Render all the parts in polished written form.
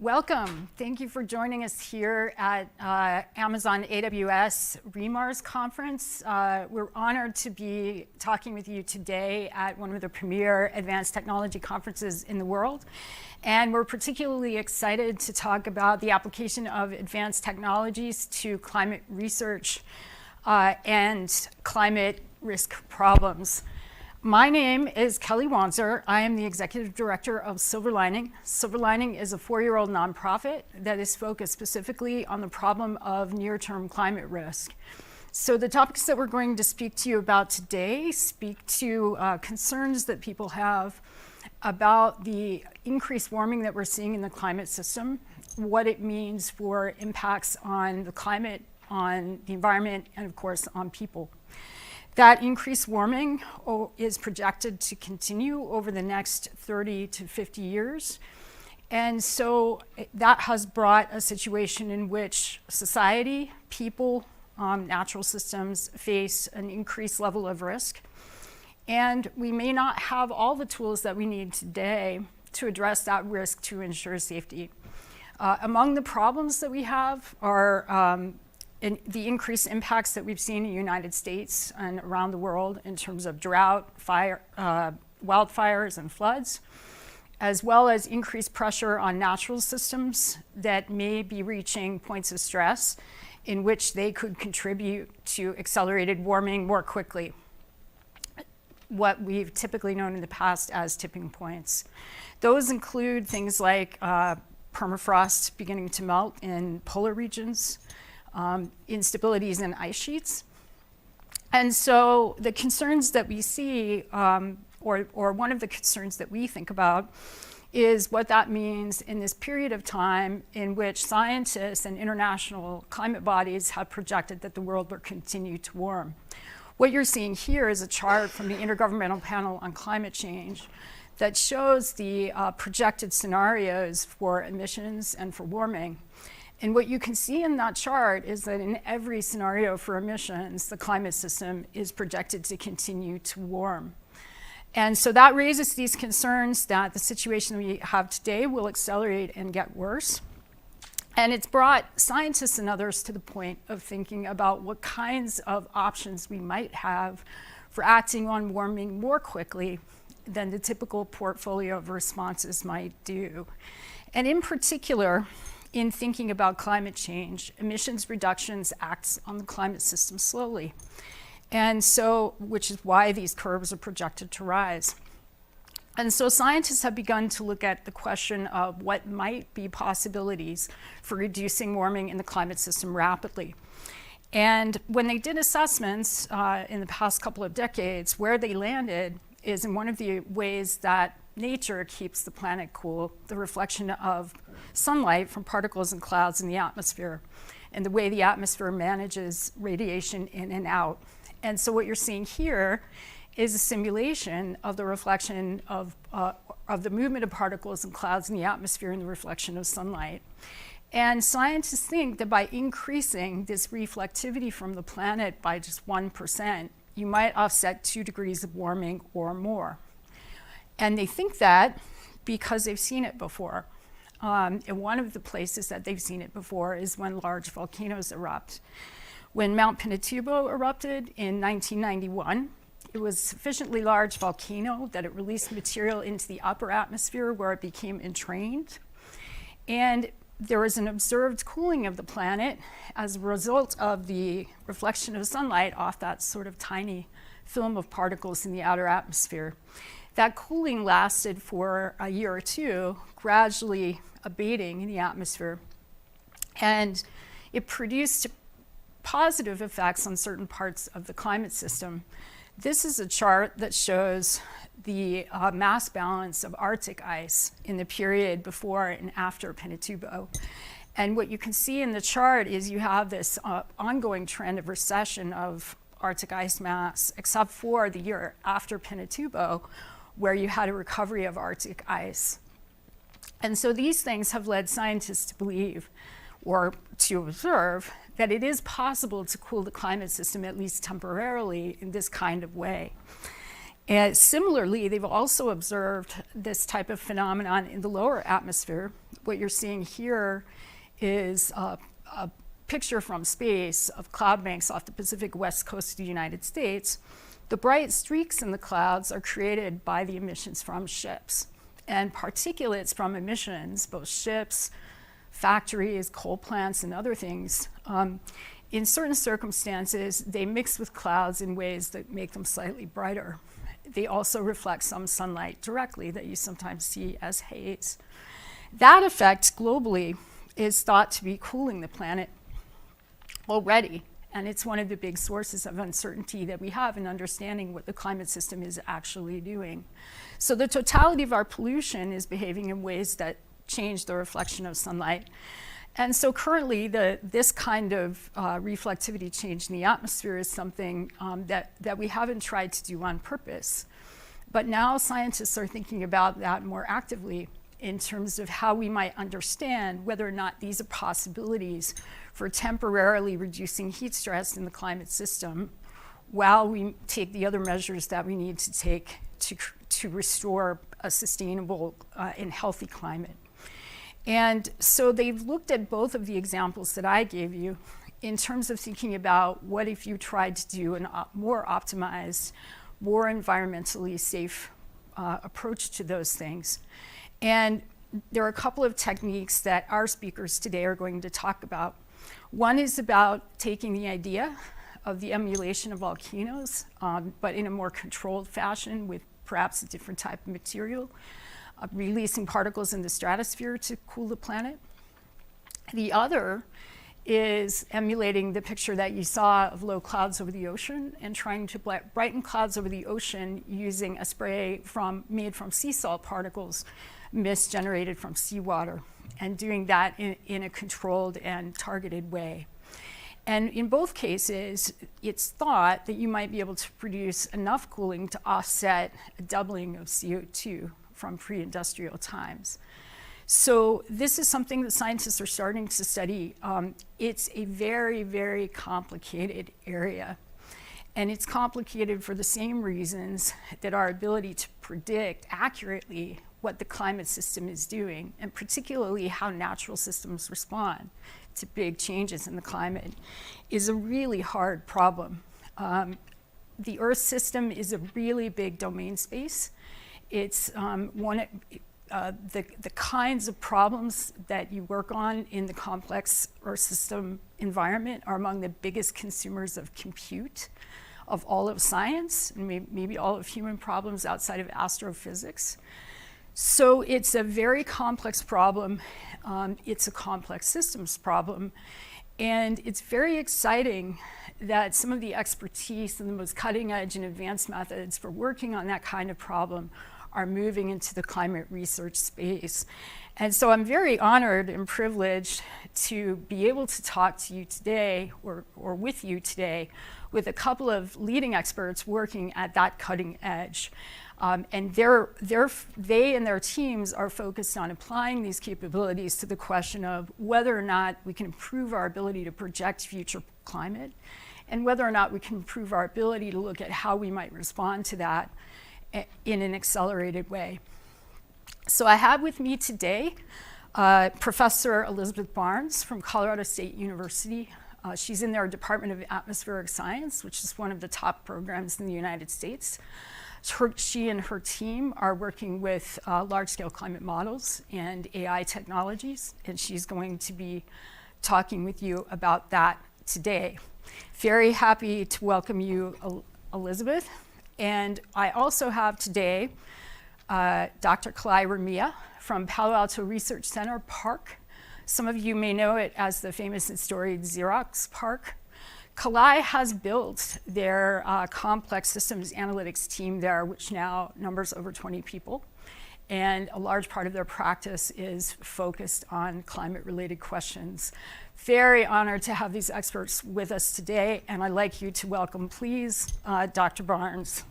Welcome. Thank you for joining us here at Amazon AWS REMARS conference. We're honored to be talking with you today at one of the premier advanced technology conferences in the world. And we're particularly excited to talk about the application of advanced technologies to climate research and climate risk problems. My name is Kelly Wanser. I am the executive director of SilverLining. SilverLining is a 4-year-old nonprofit that is focused specifically on the problem of near-term climate risk. So the topics that we're going to speak to you about today speak to concerns that people have about the increased warming that we're seeing in the climate system, what it means for impacts on the climate, on the environment, and of course on people. That increased warming is projected to continue over the next 30 to 50 years. And so that has brought a situation in which society, people, natural systems face an increased level of risk. And we may not have all the tools that we need today to address that risk to ensure safety. Among the problems that we have are the increased impacts that we've seen in the United States and around the world in terms of drought, wildfires, and floods, as well as increased pressure on natural systems that may be reaching points of stress in which they could contribute to accelerated warming more quickly, what we've typically known in the past as tipping points. Those include things like permafrost beginning to melt in polar regions, instabilities in ice sheets. And so the concerns that we see, or one of the concerns that we think about, is what that means in this period of time in which scientists and international climate bodies have projected that the world will continue to warm. What you're seeing here is a chart from the Intergovernmental Panel on Climate Change that shows the projected scenarios for emissions and for warming. And what you can see in that chart is that in every scenario for emissions, the climate system is projected to continue to warm. And so that raises these concerns that the situation we have today will accelerate and get worse. And it's brought scientists and others to the point of thinking about what kinds of options we might have for acting on warming more quickly than the typical portfolio of responses might do. And in particular, in thinking about climate change, emissions reductions acts on the climate system slowly. And so, which is why these curves are projected to rise. And so scientists have begun to look at the question of what might be possibilities for reducing warming in the climate system rapidly. And when they did assessments in the past couple of decades, where they landed is in one of the ways that nature keeps the planet cool, the reflection of sunlight from particles and clouds in the atmosphere, and the way the atmosphere manages radiation in and out. And so what you're seeing here is a simulation of the reflection of the movement of particles and clouds in the atmosphere and the reflection of sunlight. And scientists think that by increasing this reflectivity from the planet by just 1%, you might offset 2 degrees of warming or more. And they think that because they've seen it before. And one of the places that they've seen it before is when large volcanoes erupt. When Mount Pinatubo erupted in 1991, it was a sufficiently large volcano that it released material into the upper atmosphere where it became entrained. And there was an observed cooling of the planet as a result of the reflection of sunlight off that sort of tiny film of particles in the outer atmosphere. That cooling lasted for a year or two, gradually abating in the atmosphere. And it produced positive effects on certain parts of the climate system. This is a chart that shows the mass balance of Arctic ice in the period before and after Pinatubo. And what you can see in the chart is you have this ongoing trend of recession of Arctic ice mass, except for the year after Pinatubo, where you had a recovery of Arctic ice. And so these things have led scientists to believe, or to observe, that it is possible to cool the climate system, at least temporarily, in this kind of way. And similarly, they've also observed this type of phenomenon in the lower atmosphere, what you're seeing here is a picture from space of cloud banks off the Pacific West Coast of the United States. The bright streaks in the clouds are created by the emissions from ships. And particulates from emissions, both ships, factories, coal plants, and other things, in certain circumstances, they mix with clouds in ways that make them slightly brighter. They also reflect some sunlight directly that you sometimes see as haze. That effect globally is thought to be cooling the planet already, and it's one of the big sources of uncertainty that we have in understanding what the climate system is actually doing. So the totality of our pollution is behaving in ways that change the reflection of sunlight. And so currently, this kind of reflectivity change in the atmosphere is something that we haven't tried to do on purpose. But now scientists are thinking about that more actively in terms of how we might understand whether or not these are possibilities for temporarily reducing heat stress in the climate system while we take the other measures that we need to take to restore a sustainable and healthy climate. And so they've looked at both of the examples that I gave you in terms of thinking about what if you tried to do a more optimized, more environmentally safe approach to those things. And there are a couple of techniques that our speakers today are going to talk about. One is about taking the idea of the emulation of volcanoes, but in a more controlled fashion with perhaps a different type of material, releasing particles in the stratosphere to cool the planet. The other is emulating the picture that you saw of low clouds over the ocean and trying to brighten clouds over the ocean using a spray made from sea salt particles, mist generated from seawater, and doing that in a controlled and targeted way. And in both cases, it's thought that you might be able to produce enough cooling to offset a doubling of CO2 from pre-industrial times. So this is something that scientists are starting to study. It's a very, very complicated area. And it's complicated for the same reasons that our ability to predict accurately what the climate system is doing, and particularly how natural systems respond to big changes in the climate, is a really hard problem. The Earth system is a really big domain space. It's the kinds of problems that you work on in the complex Earth system environment are among the biggest consumers of compute of all of science, and maybe all of human problems outside of astrophysics. So it's a very complex problem. It's a complex systems problem. And it's very exciting that some of the expertise and the most cutting edge and advanced methods for working on that kind of problem are moving into the climate research space. And so I'm very honored and privileged to be able to talk to you today, or with you today, with a couple of leading experts working at that cutting edge. And they and their teams are focused on applying these capabilities to the question of whether or not we can improve our ability to project future climate, and whether or not we can improve our ability to look at how we might respond to that in an accelerated way. So I have with me today Professor Elizabeth Barnes from Colorado State University. She's in their Department of Atmospheric Science, which is one of the top programs in the United States. She and her team are working with large-scale climate models and AI technologies, and she's going to be talking with you about that today. Very happy to welcome you, Elizabeth. And I also have today Dr. Kelly Wanser from Palo Alto Research Center, PARC. Some of you may know it as the famous and storied Xerox PARC. Kelly has built their complex systems analytics team there, which now numbers over 20 people. And a large part of their practice is focused on climate-related questions. Very honored to have these experts with us today, and I'd like you to welcome, please, Dr. Barnes.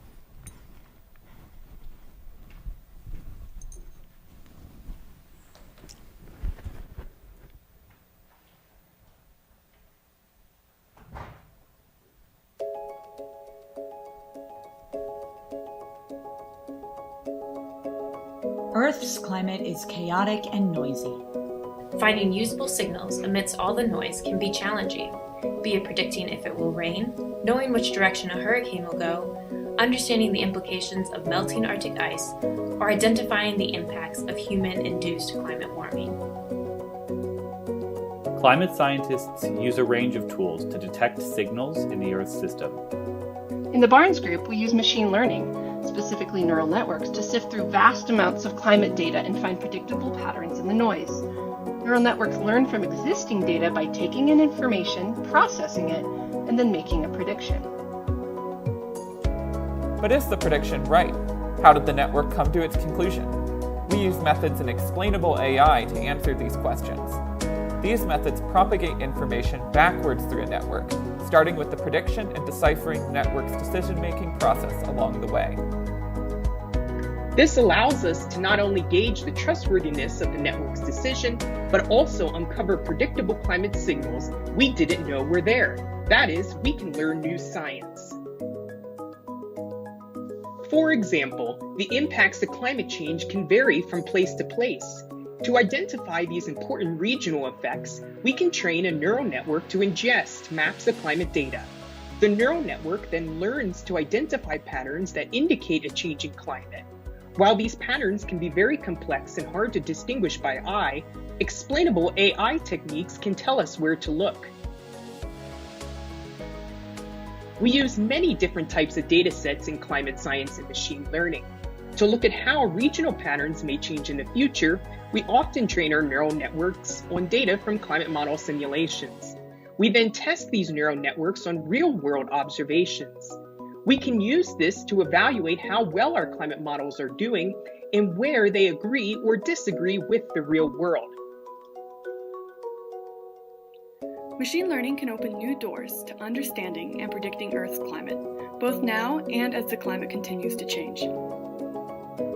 Earth's climate is chaotic and noisy. Finding usable signals amidst all the noise can be challenging, be it predicting if it will rain, knowing which direction a hurricane will go, understanding the implications of melting Arctic ice, or identifying the impacts of human-induced climate warming. Climate scientists use a range of tools to detect signals in the Earth's system. In the Barnes Group, we use machine learning, specifically neural networks, to sift through vast amounts of climate data and find predictable patterns in the noise. Neural networks learn from existing data by taking in information, processing it, and then making a prediction. But is the prediction right? How did the network come to its conclusion? We use methods in explainable AI to answer these questions. These methods propagate information backwards through a network, starting with the prediction and deciphering the network's decision-making process along the way. This allows us to not only gauge the trustworthiness of the network's decision, but also uncover predictable climate signals we didn't know were there. That is, we can learn new science. For example, the impacts of climate change can vary from place to place. To identify these important regional effects, we can train a neural network to ingest maps of climate data. The neural network then learns to identify patterns that indicate a changing climate. While these patterns can be very complex and hard to distinguish by eye, explainable AI techniques can tell us where to look. We use many different types of data sets in climate science and machine learning. To look at how regional patterns may change in the future, we often train our neural networks on data from climate model simulations. We then test these neural networks on real-world observations. We can use this to evaluate how well our climate models are doing and where they agree or disagree with the real world. Machine learning can open new doors to understanding and predicting Earth's climate, both now and as the climate continues to change.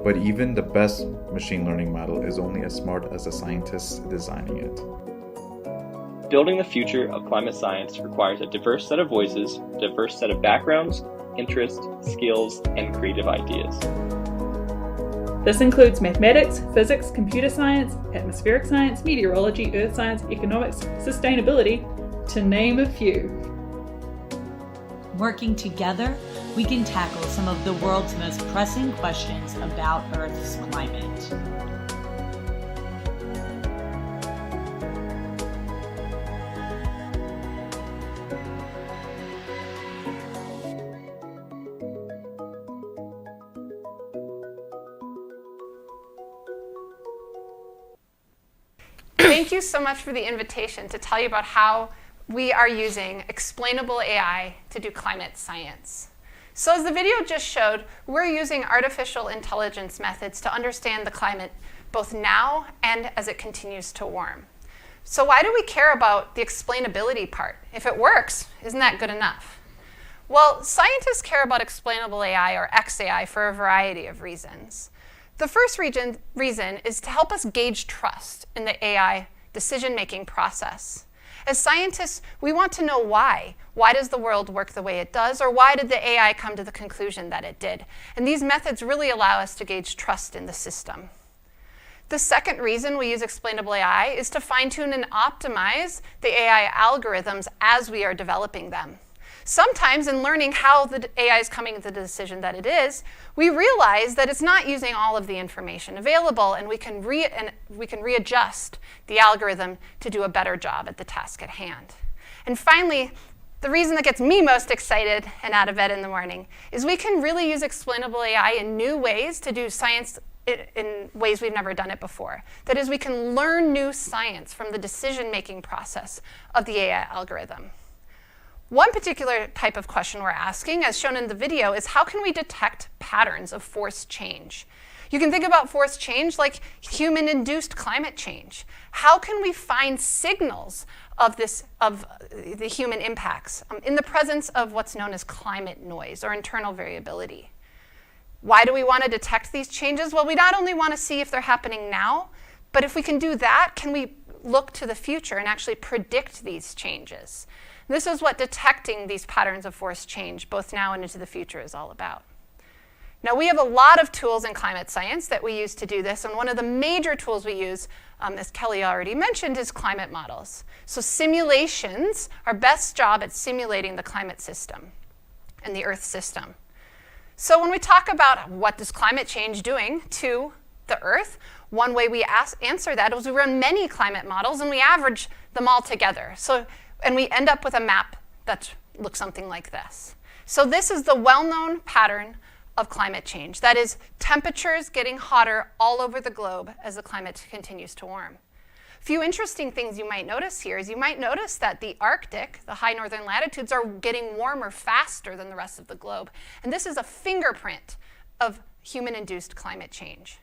But even the best machine learning model is only as smart as the scientists designing it. Building the future of climate science requires a diverse set of voices, diverse set of backgrounds, interests, skills, and creative ideas. This includes mathematics, physics, computer science, atmospheric science, meteorology, earth science, economics, sustainability, to name a few. Working together, we can tackle some of the world's most pressing questions about Earth's climate. Thank you so much for the invitation to tell you about how we are using explainable AI to do climate science. So as the video just showed, we're using artificial intelligence methods to understand the climate both now and as it continues to warm. So why do we care about the explainability part? If it works, isn't that good enough? Well, scientists care about explainable AI, or XAI, for a variety of reasons. The first reason is to help us gauge trust in the AI decision-making process. As scientists, we want to know why. Why does the world work the way it does? Or why did the AI come to the conclusion that it did? And these methods really allow us to gauge trust in the system. The second reason we use explainable AI is to fine-tune and optimize the AI algorithms as we are developing them. Sometimes in learning how the AI is coming to the decision that it is, we realize that it's not using all of the information available, and we can readjust the algorithm to do a better job at the task at hand. And finally, the reason that gets me most excited and out of bed in the morning is we can really use explainable AI in new ways to do science in ways we've never done it before. That is, we can learn new science from the decision-making process of the AI algorithm. One particular type of question we're asking, as shown in the video, is how can we detect patterns of forced change? You can think about forced change like human-induced climate change. How can we find signals of the human impacts in the presence of what's known as climate noise or internal variability? Why do we want to detect these changes? Well, we not only want to see if they're happening now, but if we can do that, can we look to the future and actually predict these changes? This is what detecting these patterns of forced change, both now and into the future, is all about. Now, we have a lot of tools in climate science that we use to do this, and one of the major tools we use, as Kelly already mentioned, is climate models. So simulations, our best job at simulating the climate system and the Earth system. So when we talk about what is climate change doing to the Earth, one way we answer that is we run many climate models and we average them all together. And we end up with a map that looks something like this. So this is the well-known pattern of climate change. That is, temperatures getting hotter all over the globe as the climate continues to warm. A few interesting things you might notice here is you might notice that the Arctic, the high northern latitudes, are getting warmer faster than the rest of the globe. And this is a fingerprint of human-induced climate change.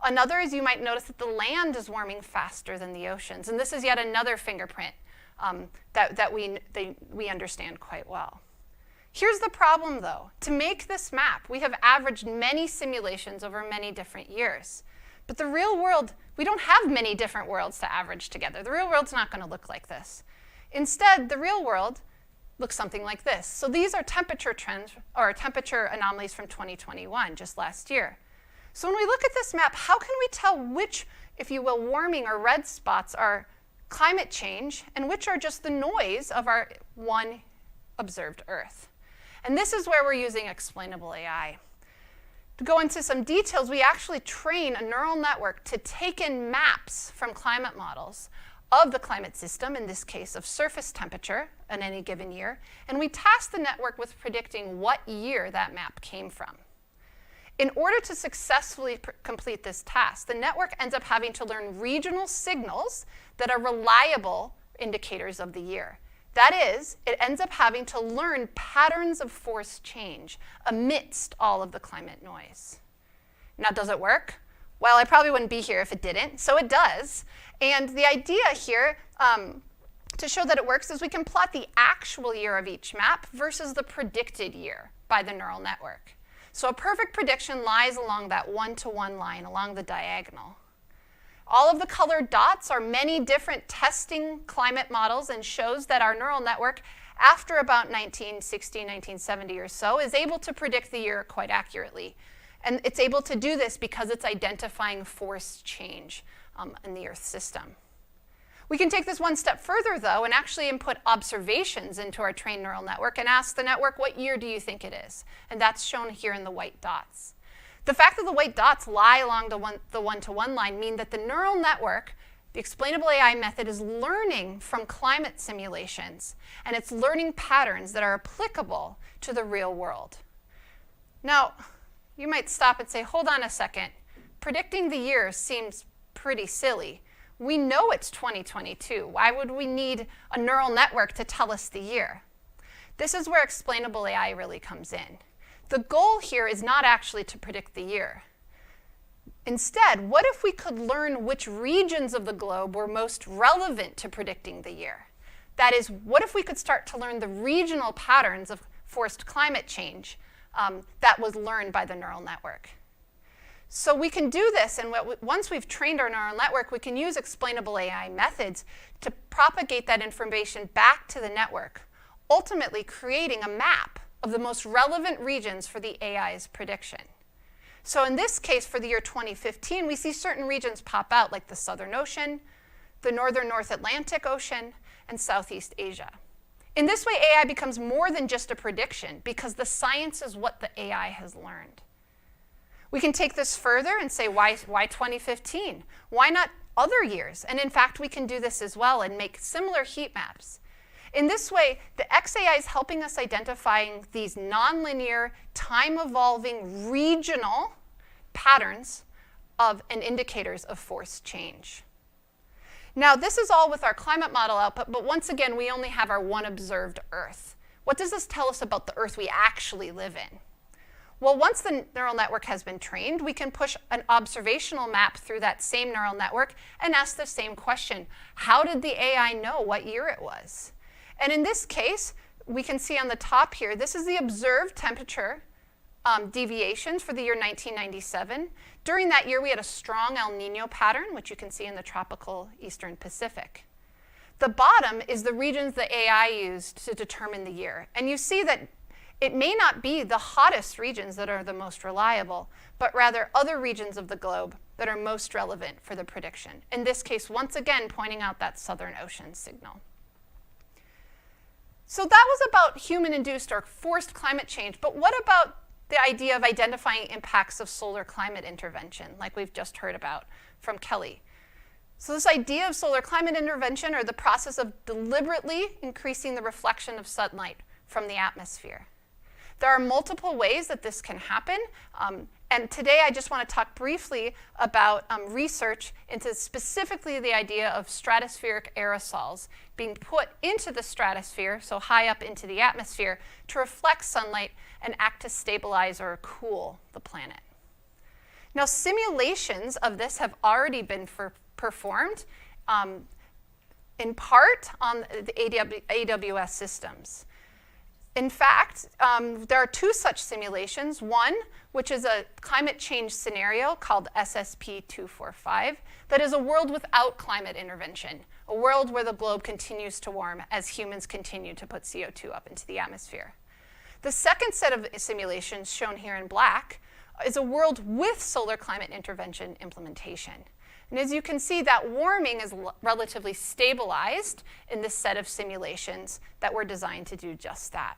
Another is you might notice that the land is warming faster than the oceans. And this is yet another fingerprint that we understand quite well. Here's the problem, though. To make this map, we have averaged many simulations over many different years. But the real world, we don't have many different worlds to average together. The real world's not going to look like this. Instead, the real world looks something like this. So these are temperature trends, or temperature anomalies from 2021, just last year. So when we look at this map, how can we tell which, if you will, warming or red spots are climate change and which are just the noise of our one observed Earth? And this is where we're using explainable AI. To go into some details, we actually train a neural network to take in maps from climate models of the climate system, in this case of surface temperature in any given year, and we task the network with predicting what year that map came from. In order to successfully complete this task, the network ends up having to learn regional signals that are reliable indicators of the year. That is, it ends up having to learn patterns of force change amidst all of the climate noise. Now, does it work? Well, I probably wouldn't be here if it didn't, so it does. And the idea here to show that it works is we can plot the actual year of each map versus the predicted year by the neural network. So a perfect prediction lies along that one-to-one line, along the diagonal. All of the colored dots are many different testing climate models and shows that our neural network, after about 1960, 1970 or so, is able to predict the year quite accurately. And it's able to do this because it's identifying force change in the Earth system. We can take this one step further, though, and actually input observations into our trained neural network and ask the network, what year do you think it is? And that's shown here in the white dots. The fact that the white dots lie along the one-to-one line mean that the neural network, the explainable AI method, is learning from climate simulations, and it's learning patterns that are applicable to the real world. Now, you might stop and say, hold on a second. Predicting the year seems pretty silly. We know it's 2022. Why would we need a neural network to tell us the year? This is where explainable AI really comes in. The goal here is not actually to predict the year. Instead, what if we could learn which regions of the globe were most relevant to predicting the year? That is, what if we could start to learn the regional patterns of forced climate change that was learned by the neural network? So we can do this, and once we've trained our neural network, we can use explainable AI methods to propagate that information back to the network, ultimately creating a map of the most relevant regions for the AI's prediction. So in this case, for the year 2015, we see certain regions pop out, like the Southern Ocean, the Northern North Atlantic Ocean, and Southeast Asia. In this way, AI becomes more than just a prediction, because the science is what the AI has learned. We can take this further and say, why 2015? Why not other years? And in fact, we can do this as well and make similar heat maps. In this way, the XAI is helping us identifying these nonlinear, time-evolving regional patterns and indicators of force change. Now, this is all with our climate model output, but once again, we only have our one observed Earth. What does this tell us about the Earth we actually live in? Well, once the neural network has been trained, we can push an observational map through that same neural network and ask the same question. How did the AI know what year it was? And in this case, we can see on the top here, this is the observed temperature deviations for the year 1997. During that year, we had a strong El Nino pattern, which you can see in the tropical Eastern Pacific. The bottom is the regions the AI used to determine the year. And you see that it may not be the hottest regions that are the most reliable, but rather other regions of the globe that are most relevant for the prediction. In this case, once again, pointing out that Southern Ocean signal. So that was about human-induced or forced climate change, but what about the idea of identifying impacts of solar climate intervention, like we've just heard about from Kelly? So this idea of solar climate intervention, or the process of deliberately increasing the reflection of sunlight from the atmosphere. There are multiple ways that this can happen, and today I just want to talk briefly about research into specifically the idea of stratospheric aerosols being put into the stratosphere, so high up into the atmosphere, to reflect sunlight and act to stabilize or cool the planet. Now, simulations of this have already been performed, in part on the AWS systems. In fact, there are two such simulations. One, which is a climate change scenario called SSP-245, that is a world without climate intervention, a world where the globe continues to warm as humans continue to put CO2 up into the atmosphere. The second set of simulations, shown here in black, is a world with solar climate intervention implementation. And as you can see, that warming is relatively stabilized in this set of simulations that were designed to do just that.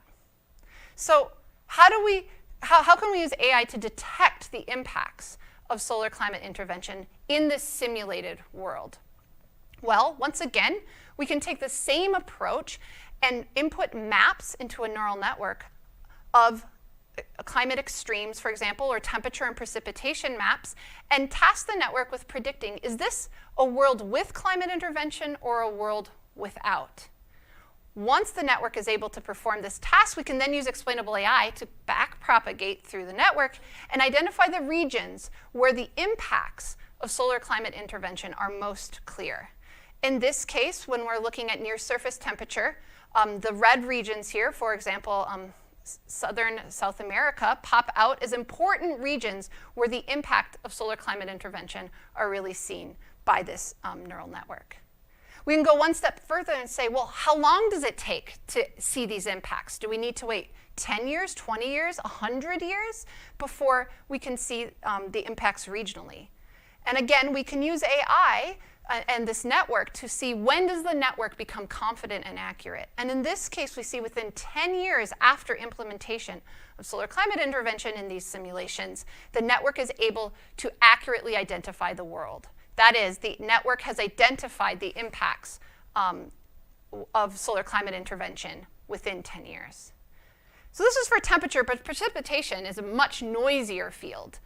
So how can we use AI to detect the impacts of solar climate intervention in this simulated world? Well, once again, we can take the same approach and input maps into a neural network of climate extremes, for example, or temperature and precipitation maps, and task the network with predicting, is this a world with climate intervention or a world without? Once the network is able to perform this task, we can then use explainable AI to backpropagate through the network and identify the regions where the impacts of solar climate intervention are most clear. In this case, when we're looking at near surface temperature, the red regions here, for example, Southern South America, pop out as important regions where the impact of solar climate intervention are really seen by this neural network. We can go one step further and say, well, how long does it take to see these impacts? Do we need to wait 10 years, 20 years, 100 years before we can see the impacts regionally? And again, we can use AI and this network to see when does the network become confident and accurate. And in this case, we see within 10 years after implementation of solar climate intervention in these simulations, the network is able to accurately identify the world. That is, the network has identified the impacts of solar climate intervention within 10 years. So this is for temperature, but precipitation is a much noisier field.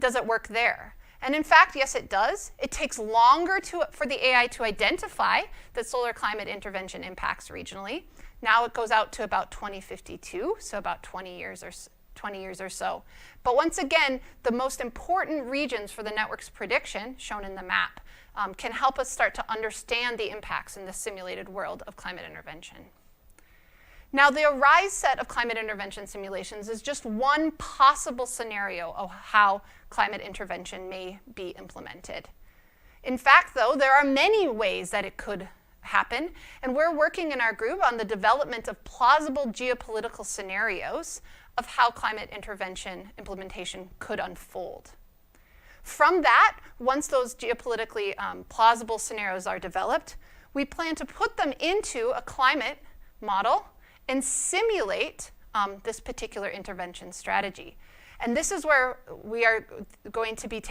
Does it work there? And in fact, yes, it does. It takes longer for the AI to identify that solar climate intervention impacts regionally. Now it goes out to about 2052, so about 20 years or so. But once again, the most important regions for the network's prediction, shown in the map, can help us start to understand the impacts in the simulated world of climate intervention. Now, the ARISE set of climate intervention simulations is just one possible scenario of how climate intervention may be implemented. In fact, though, there are many ways that it could happen, and we're working in our group on the development of plausible geopolitical scenarios of how climate intervention implementation could unfold. From that, once those geopolitically plausible scenarios are developed, we plan to put them into a climate model and simulate this particular intervention strategy. And this is where we are going to be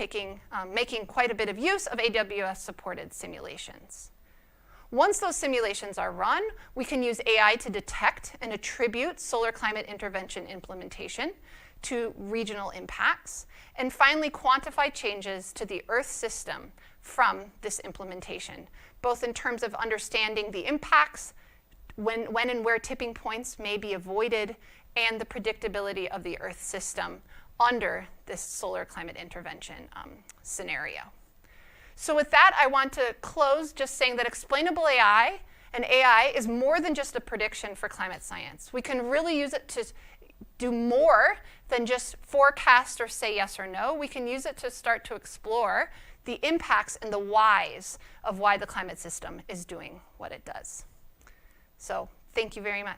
making quite a bit of use of AWS-supported simulations. Once those simulations are run, we can use AI to detect and attribute solar climate intervention implementation to regional impacts, and finally quantify changes to the Earth system from this implementation, both in terms of understanding the impacts, when and where tipping points may be avoided, and the predictability of the Earth system under this solar climate intervention scenario. So with that, I want to close just saying that explainable AI and AI is more than just a prediction for climate science. We can really use it to do more than just forecast or say yes or no. We can use it to start to explore the impacts and the whys of why the climate system is doing what it does. So thank you very much.